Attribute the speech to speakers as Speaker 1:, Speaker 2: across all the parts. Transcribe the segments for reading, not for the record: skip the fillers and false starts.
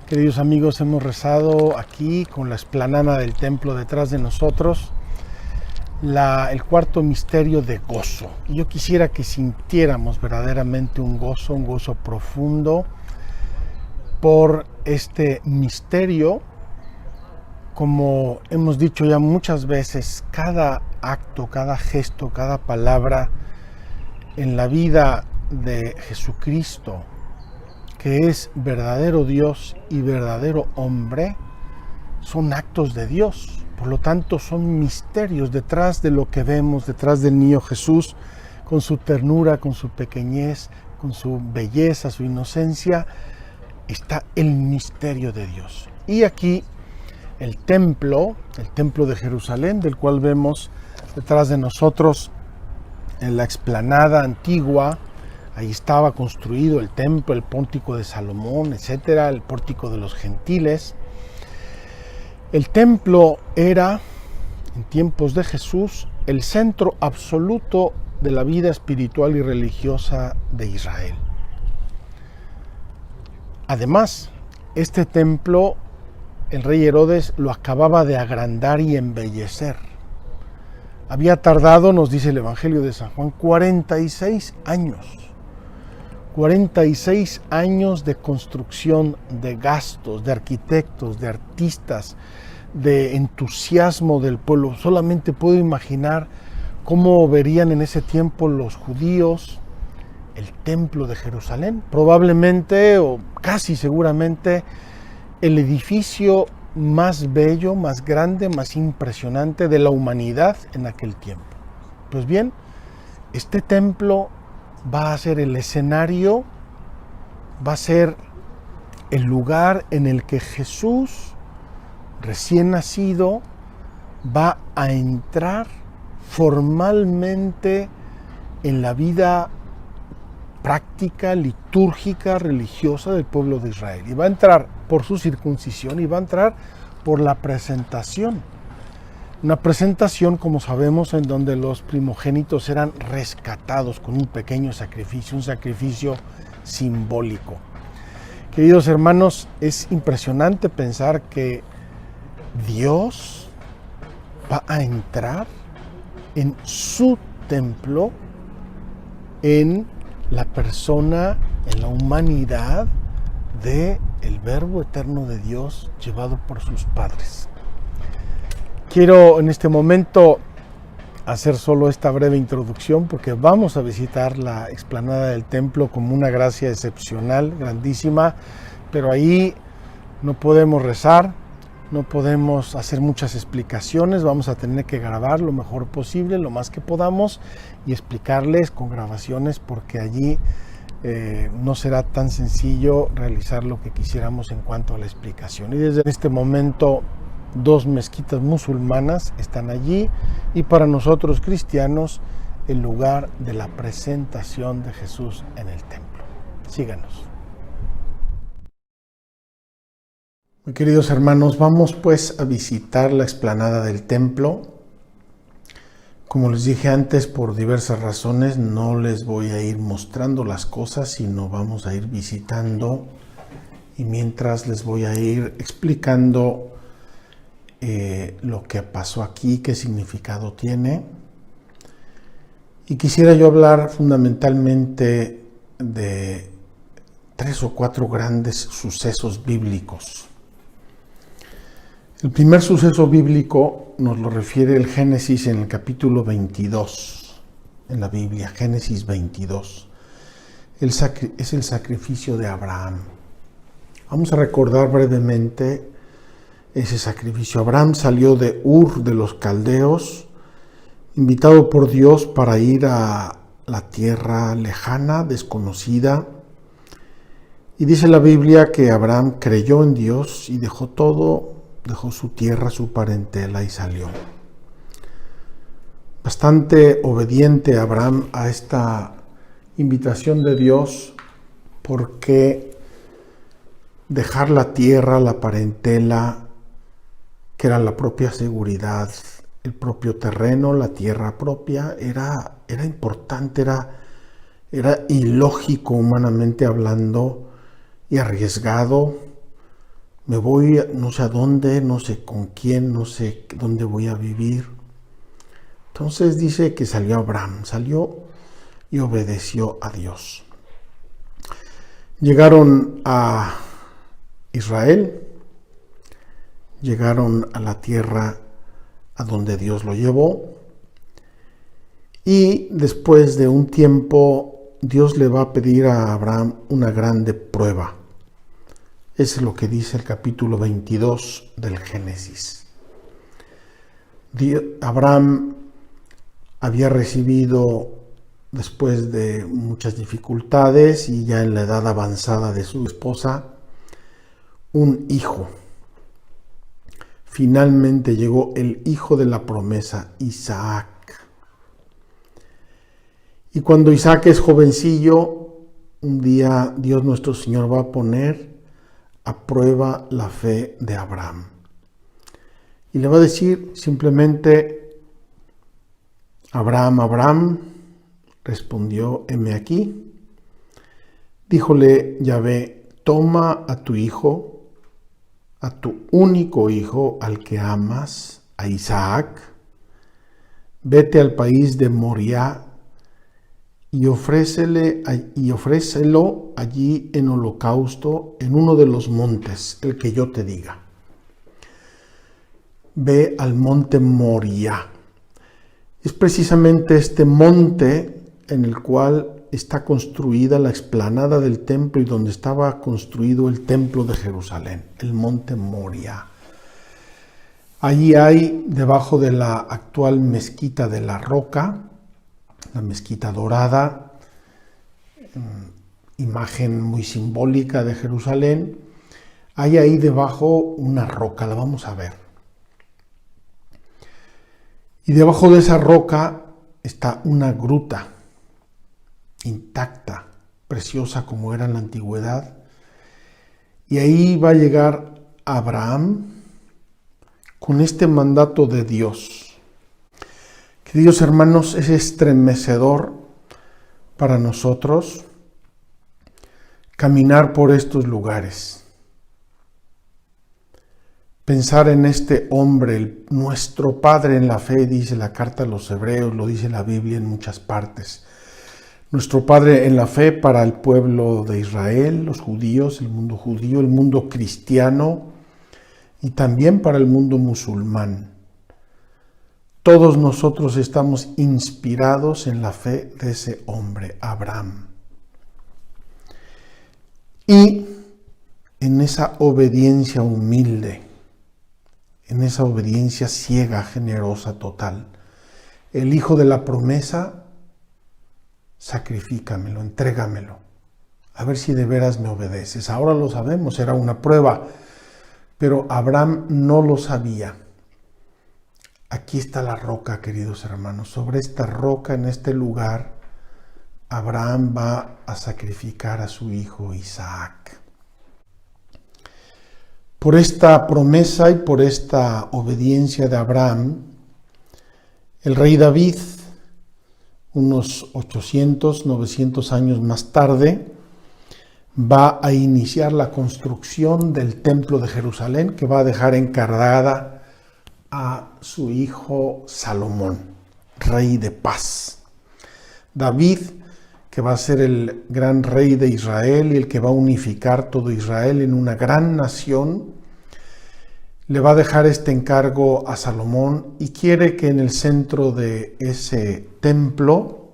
Speaker 1: Queridos amigos, hemos rezado aquí con la explanada del templo detrás de nosotros el cuarto misterio de gozo. Y yo quisiera que sintiéramos verdaderamente un gozo profundo por este misterio. Como hemos dicho ya muchas veces, cada acto, cada gesto, cada palabra en la vida de Jesucristo, que es verdadero Dios y verdadero hombre, son actos de Dios. Por lo tanto, son misterios detrás de lo que vemos, detrás del niño Jesús, con su ternura, con su pequeñez, con su belleza, su inocencia, está el misterio de Dios. Y aquí el templo de Jerusalén, del cual vemos detrás de nosotros en la explanada antigua. Ahí estaba construido el templo, el pórtico de Salomón, etcétera, el pórtico de los gentiles. El templo era, en tiempos de Jesús, el centro absoluto de la vida espiritual y religiosa de Israel. Además, este templo, el rey Herodes lo acababa de agrandar y embellecer. Había tardado, nos dice el Evangelio de San Juan, 46 años. 46 años de construcción, de gastos, de arquitectos, de artistas, de entusiasmo del pueblo. Solamente puedo imaginar cómo verían en ese tiempo los judíos el templo de Jerusalén. Probablemente, o casi seguramente, el edificio más bello, más grande, más impresionante de la humanidad en aquel tiempo. Pues bien, este templo va a ser el escenario, va a ser el lugar en el que Jesús, recién nacido, va a entrar formalmente en la vida práctica, litúrgica, religiosa del pueblo de Israel. Y va a entrar por su circuncisión y va a entrar por la presentación. Una presentación, como sabemos, en donde los primogénitos eran rescatados con un pequeño sacrificio, un sacrificio simbólico. Queridos hermanos, es impresionante pensar que Dios va a entrar en su templo, en la persona, en la humanidad del Verbo eterno de Dios llevado por sus padres. Quiero en este momento hacer solo esta breve introducción porque vamos a visitar la explanada del templo como una gracia excepcional, grandísima, pero ahí no podemos rezar, no podemos hacer muchas explicaciones, vamos a tener que grabar lo mejor posible, lo más que podamos y explicarles con grabaciones porque allí no será tan sencillo realizar lo que quisiéramos en cuanto a la explicación. Y desde este momento 2 mezquitas musulmanas están allí y para nosotros cristianos el lugar de la presentación de Jesús en el templo. Síganos. Muy queridos hermanos, vamos pues a visitar la explanada del templo. Como les dije antes, por diversas razones no les voy a ir mostrando las cosas, sino vamos a ir visitando y mientras les voy a ir explicando lo que pasó aquí, qué significado tiene. Y quisiera yo hablar fundamentalmente de 3 o 4 grandes sucesos bíblicos. El primer suceso bíblico nos lo refiere el Génesis en el capítulo 22, en la Biblia, Génesis 22. Es el sacrificio de Abraham. Vamos a recordar brevemente ese sacrificio. Abraham salió de Ur de los Caldeos, invitado por Dios para ir a la tierra lejana, desconocida. Y dice la Biblia que Abraham creyó en Dios y dejó todo, dejó su tierra, su parentela y salió. Bastante obediente Abraham a esta invitación de Dios, porque dejar la tierra, la parentela, que era la propia seguridad, el propio terreno, la tierra propia, era importante, era ilógico humanamente hablando y arriesgado me voy no sé a dónde, no sé con quién, no sé dónde voy a vivir. Entonces dice que salió Abraham, salió y obedeció a Dios. Llegaron a Israel, llegaron a la tierra a donde Dios lo llevó, y después de un tiempo Dios le va a pedir a Abraham una grande prueba. Eso es lo que dice el capítulo 22 del Génesis. Abraham había recibido, después de muchas dificultades y ya en la edad avanzada de su esposa, un hijo. Finalmente llegó el hijo de la promesa, Isaac. Y cuando Isaac es jovencillo, un día Dios nuestro Señor va a poner a prueba la fe de Abraham. Y le va a decir simplemente: Abraham, Abraham. Respondió: heme aquí. Díjole Yahvé: toma a tu hijo, a tu único hijo, al que amas, a Isaac, vete al país de Moriah y ofrécelo allí en holocausto en uno de los montes, el que yo te diga. Ve al monte Moriah. Es precisamente este monte en el cual está construida la explanada del templo y donde estaba construido el templo de Jerusalén, el monte Moriah. Allí hay, debajo de la actual mezquita de la Roca, la mezquita dorada, imagen muy simbólica de Jerusalén, hay ahí debajo una roca, la vamos a ver. Y debajo de esa roca está una gruta intacta, preciosa como era en la antigüedad. Y ahí va a llegar Abraham con este mandato de Dios. Queridos hermanos, es estremecedor para nosotros caminar por estos lugares. Pensar en este hombre, nuestro Padre en la fe, dice la carta a los Hebreos, lo dice la Biblia en muchas partes. Nuestro Padre en la fe para el pueblo de Israel, los judíos, el mundo judío, el mundo cristiano y también para el mundo musulmán. Todos nosotros estamos inspirados en la fe de ese hombre, Abraham. Y en esa obediencia humilde, en esa obediencia ciega, generosa, total, el hijo de la promesa: sacrifícamelo, entrégamelo, a ver si de veras me obedeces. Ahora lo sabemos, era una prueba, pero Abraham no lo sabía. Aquí está la roca, queridos hermanos. Sobre esta roca, en este lugar, Abraham va a sacrificar a su hijo Isaac. Por esta promesa y por esta obediencia de Abraham, el rey David, unos 800, 900 años más tarde, va a iniciar la construcción del templo de Jerusalén, que va a dejar encargada a su hijo Salomón, rey de paz. David, que va a ser el gran rey de Israel y el que va a unificar todo Israel en una gran nación, le va a dejar este encargo a Salomón y quiere que en el centro de ese templo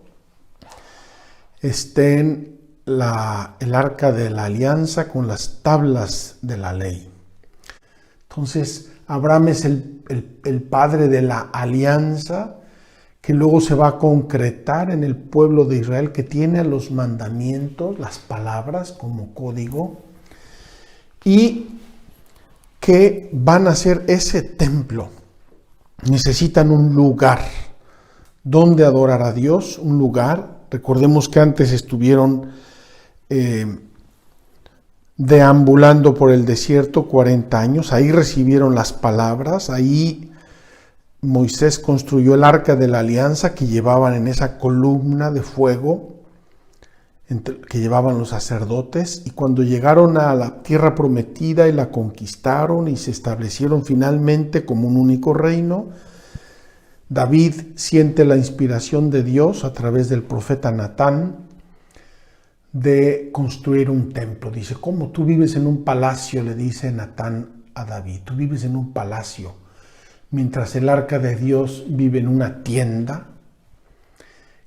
Speaker 1: estén el arca de la alianza con las tablas de la ley. Entonces, Abraham es el padre de la alianza que luego se va a concretar en el pueblo de Israel, que tiene los mandamientos, las palabras como código, y que van a ser ese templo. Necesitan un lugar donde adorar a Dios, un lugar. Recordemos que antes estuvieron deambulando por el desierto 40 años, ahí recibieron las palabras, ahí Moisés construyó el arca de la alianza que llevaban en esa columna de fuego que llevaban los sacerdotes, y cuando llegaron a la tierra prometida y la conquistaron y se establecieron finalmente como un único reino, David siente la inspiración de Dios a través del profeta Natán de construir un templo. Dice, ¿cómo tú vives en un palacio? Le dice Natán a David, tú vives en un palacio, mientras el arca de Dios vive en una tienda.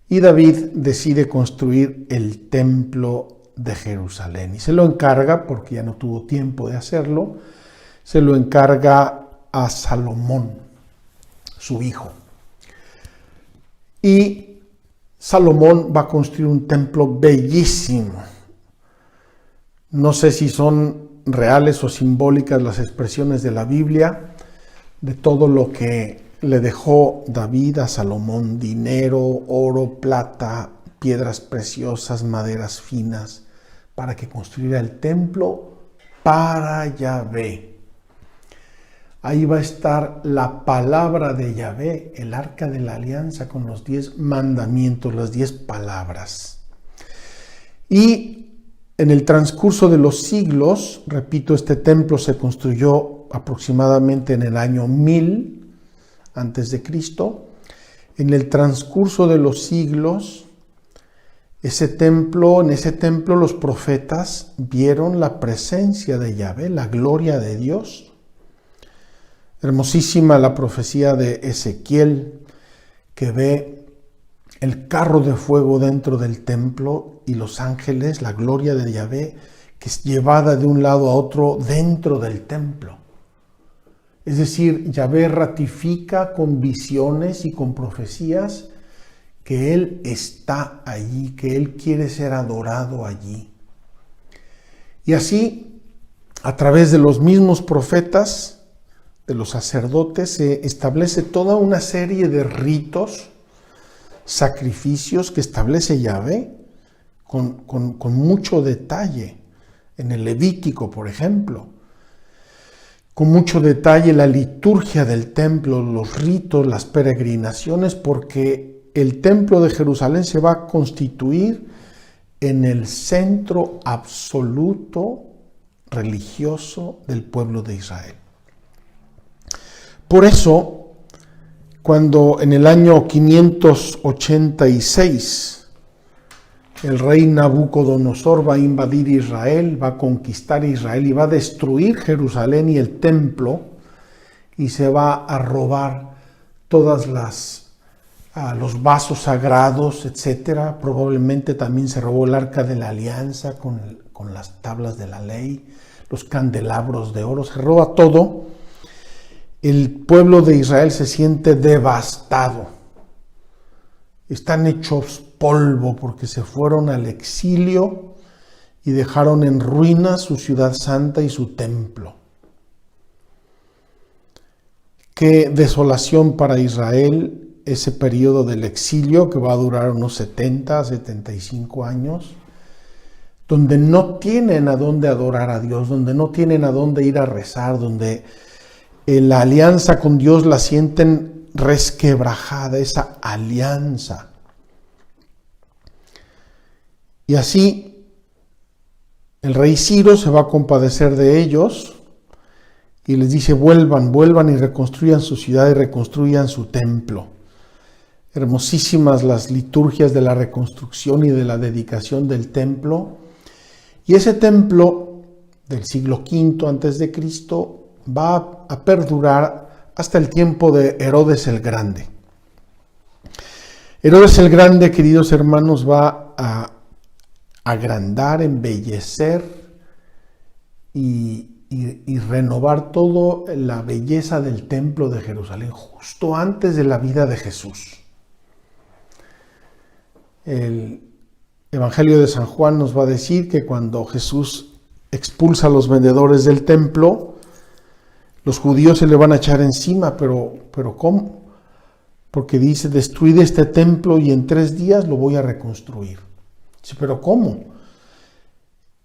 Speaker 1: Y David decide construir el templo de Jerusalén y se lo encarga, porque ya no tuvo tiempo de hacerlo, se lo encarga a Salomón, su hijo. Y Salomón va a construir un templo bellísimo. No sé si son reales o simbólicas las expresiones de la Biblia, de todo lo que le dejó David a Salomón: dinero, oro, plata, piedras preciosas, maderas finas, para que construyera el templo para Yahvé. Ahí va a estar la palabra de Yahvé, el arca de la alianza con los 10 mandamientos, las 10 palabras. Y en el transcurso de los siglos, repito, este templo se construyó aproximadamente en el año 1000 antes de Cristo. En el transcurso de los siglos, en ese templo los profetas vieron la presencia de Yahvé, la gloria de Dios. Hermosísima la profecía de Ezequiel, que ve el carro de fuego dentro del templo y los ángeles, la gloria de Yahvé, que es llevada de un lado a otro dentro del templo. Es decir, Yahvé ratifica con visiones y con profecías que Él está allí, que Él quiere ser adorado allí. Y así, a través de los mismos profetas, de los sacerdotes, se establece toda una serie de ritos, sacrificios que establece Yahvé con mucho detalle. En el Levítico, por ejemplo, con mucho detalle la liturgia del templo, los ritos, las peregrinaciones, porque el templo de Jerusalén se va a constituir en el centro absoluto religioso del pueblo de Israel. Por eso, cuando en el año 586 el rey Nabucodonosor va a invadir Israel, va a conquistar Israel y va a destruir Jerusalén y el templo, y se va a robar todas los vasos sagrados, etcétera. Probablemente también se robó el arca de la alianza con las tablas de la ley, los candelabros de oro, se roba todo. El pueblo de Israel se siente devastado. Están hechos polvo porque se fueron al exilio y dejaron en ruinas su ciudad santa y su templo. Qué desolación para Israel ese periodo del exilio, que va a durar unos 75 años, donde no tienen a dónde adorar a Dios, donde no tienen a dónde ir a rezar, donde la alianza con Dios la sienten resquebrajada, esa alianza. Y así el rey Ciro se va a compadecer de ellos y les dice: vuelvan y reconstruyan su ciudad y reconstruyan su templo. Hermosísimas las liturgias de la reconstrucción y de la dedicación del templo. Y ese templo del siglo V antes de Cristo va a perdurar hasta el tiempo de Herodes el Grande. Herodes el Grande, queridos hermanos, va a agrandar, embellecer y renovar toda la belleza del templo de Jerusalén justo antes de la vida de Jesús. El Evangelio de San Juan nos va a decir que cuando Jesús expulsa a los vendedores del templo, los judíos se le van a echar encima, pero ¿cómo? Porque dice: destruid este templo y en 3 días lo voy a reconstruir. Dice: ¿pero cómo?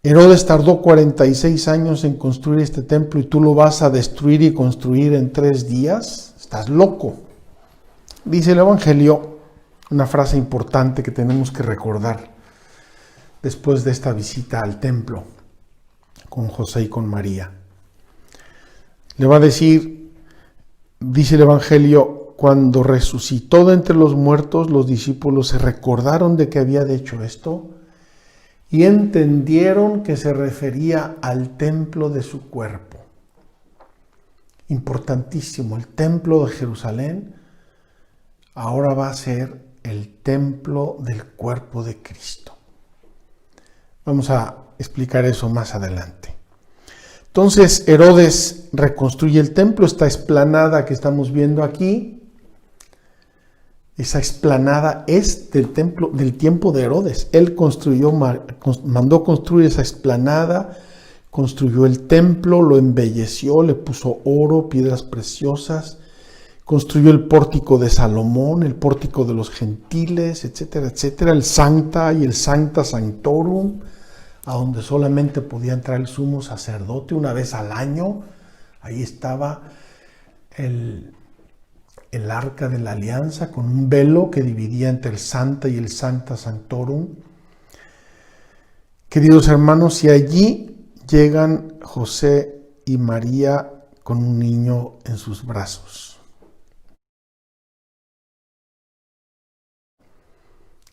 Speaker 1: Herodes tardó 46 años en construir este templo y tú lo vas a destruir y construir en 3 días. Estás loco. Dice el Evangelio una frase importante que tenemos que recordar. después de esta visita al templo con José y con María. Le va a decir, dice el Evangelio, cuando resucitó de entre los muertos, los discípulos se recordaron de que había hecho esto y entendieron que se refería al templo de su cuerpo. Importantísimo, el templo de Jerusalén ahora va a ser el templo del cuerpo de Cristo. Vamos a explicar eso más adelante. Entonces Herodes reconstruye el templo, esta explanada que estamos viendo aquí. Esa explanada es del templo, del tiempo de Herodes. Él mandó construir esa explanada, construyó el templo, lo embelleció, le puso oro, piedras preciosas, construyó el pórtico de Salomón, el pórtico de los gentiles, etcétera, etcétera, el Sancta y el Sancta Sanctorum, a donde solamente podía entrar el sumo sacerdote una vez al año. Ahí estaba el arca de la alianza con un velo que dividía entre el Sancta y el Sancta Sanctorum. Queridos hermanos, y allí llegan José y María con un niño en sus brazos.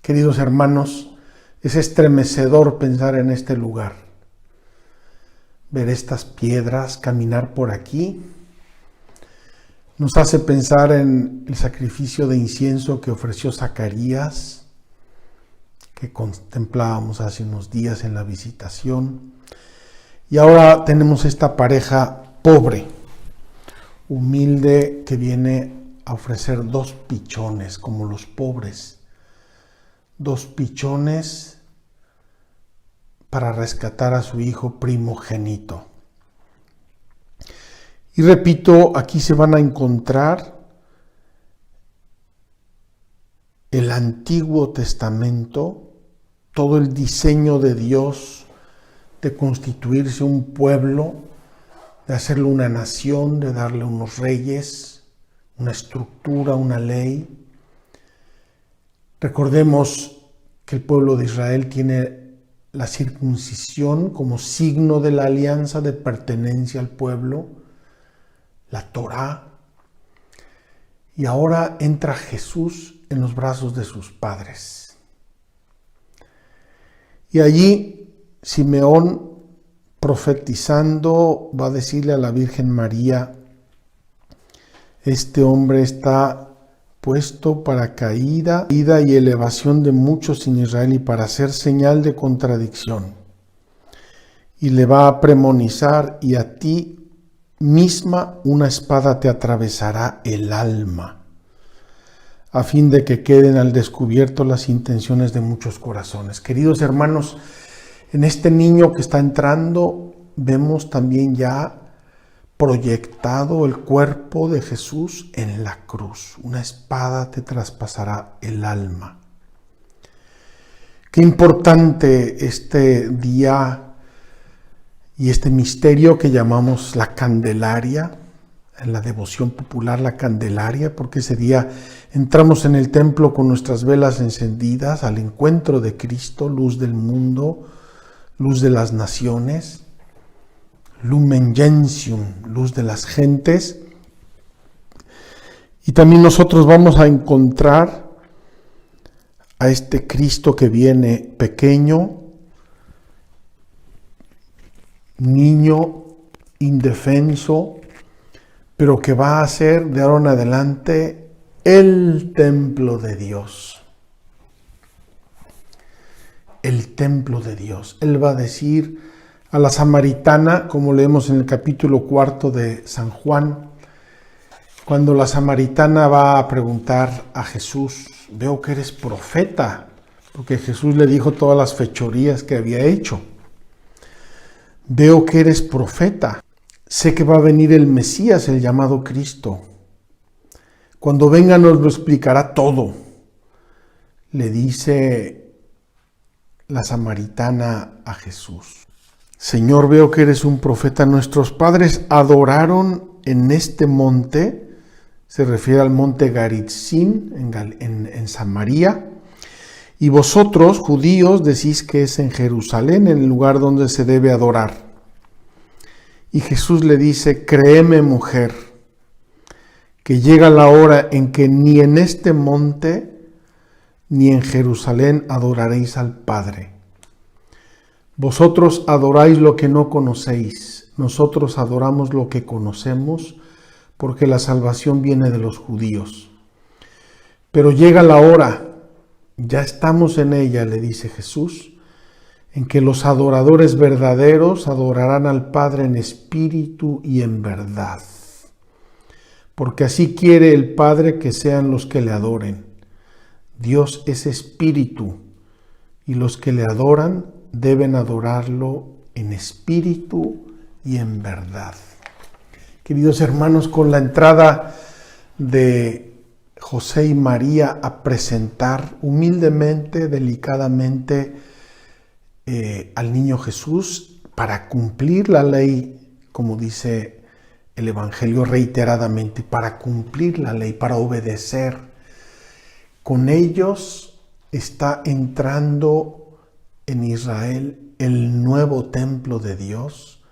Speaker 1: Queridos hermanos, es estremecedor pensar en este lugar, ver estas piedras, caminar por aquí. Nos hace pensar en el sacrificio de incienso que ofreció Zacarías, que contemplábamos hace unos días en la visitación. Y ahora tenemos esta pareja pobre, humilde, que viene a ofrecer 2 pichones, como los pobres. 2 pichones para rescatar a su hijo primogénito. Y repito, aquí se van a encontrar el Antiguo Testamento, todo el diseño de Dios de constituirse un pueblo, de hacerlo una nación, de darle unos reyes, una estructura, una ley. Recordemos que el pueblo de Israel tiene la circuncisión como signo de la alianza de pertenencia al pueblo, la Torá, y ahora entra Jesús en los brazos de sus padres. Y allí Simeón, profetizando, va a decirle a la Virgen María, este hombre está puesto para caída y elevación de muchos en Israel y para hacer señal de contradicción. Y le va a premonizar, y a ti misma una espada te atravesará el alma, a fin de que queden al descubierto las intenciones de muchos corazones. Queridos hermanos, en este niño que está entrando vemos también ya proyectado el cuerpo de Jesús en la cruz. Una espada te traspasará el alma. Qué importante este día y este misterio que llamamos la Candelaria, en la devoción popular la Candelaria, porque ese día entramos en el templo con nuestras velas encendidas al encuentro de Cristo, luz del mundo, luz de las naciones, Lumen Gentium, luz de las gentes. Y también nosotros vamos a encontrar a este Cristo que viene pequeño, niño, indefenso, pero que va a ser de ahora en adelante el templo de Dios. El templo de Dios. Él va a decir a la samaritana, como leemos en el capítulo 4 de San Juan, cuando la samaritana va a preguntar a Jesús, veo que eres profeta, porque Jesús le dijo todas las fechorías que había hecho. Veo que eres profeta. Sé que va a venir el Mesías, el llamado Cristo. Cuando venga nos lo explicará todo. Le dice la samaritana a Jesús. Señor, veo que eres un profeta. Nuestros padres adoraron en este monte, se refiere al monte Garitzim en Samaria, Y vosotros, judíos, decís que es en Jerusalén, en el lugar donde se debe adorar. Y Jesús le dice, créeme, mujer, que llega la hora en que ni en este monte ni en Jerusalén adoraréis al Padre. Vosotros adoráis lo que no conocéis, nosotros adoramos lo que conocemos, porque la salvación viene de los judíos. Pero llega la hora, ya estamos en ella, le dice Jesús, en que los adoradores verdaderos adorarán al Padre en espíritu y en verdad. Porque así quiere el Padre que sean los que le adoren. Dios es espíritu, y los que le adoran deben adorarlo en espíritu y en verdad. Queridos hermanos, con la entrada de José y María a presentar humildemente, delicadamente al niño Jesús para cumplir la ley, como dice el Evangelio reiteradamente, para cumplir la ley, para obedecer. Con ellos está entrando en Israel el nuevo templo de Dios,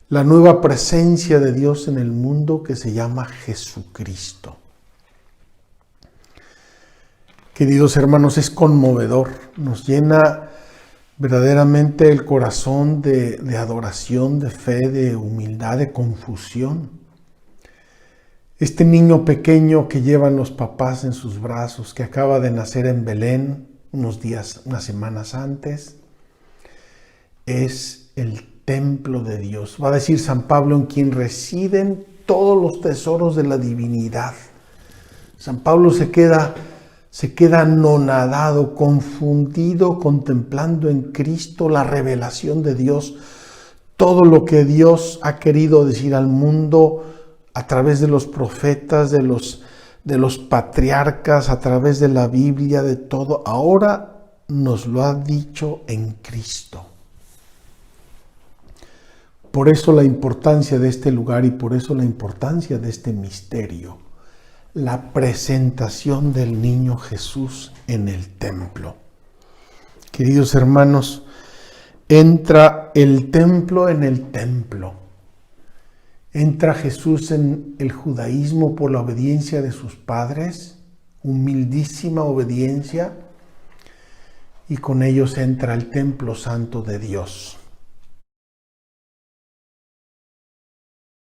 Speaker 1: la nueva presencia de Dios en el mundo que se llama Jesucristo. Queridos hermanos, es conmovedor, nos llena verdaderamente el corazón de adoración, de fe, de humildad, de confusión. Este niño pequeño que llevan los papás en sus brazos, que acaba de nacer en Belén unas semanas antes, es el templo de Dios. Va a decir San Pablo, en quien residen todos los tesoros de la divinidad. San Pablo se queda anonadado, confundido, contemplando en Cristo la revelación de Dios, todo lo que Dios ha querido decir al mundo a través de los profetas, de los patriarcas, a través de la Biblia, de todo. Ahora nos lo ha dicho en Cristo. Por eso la importancia de este lugar y por eso la importancia de este misterio. La presentación del niño Jesús en el templo. Queridos hermanos, entra el templo en el templo. Entra Jesús en el judaísmo por la obediencia de sus padres, humildísima obediencia, y con ellos entra el templo santo de Dios.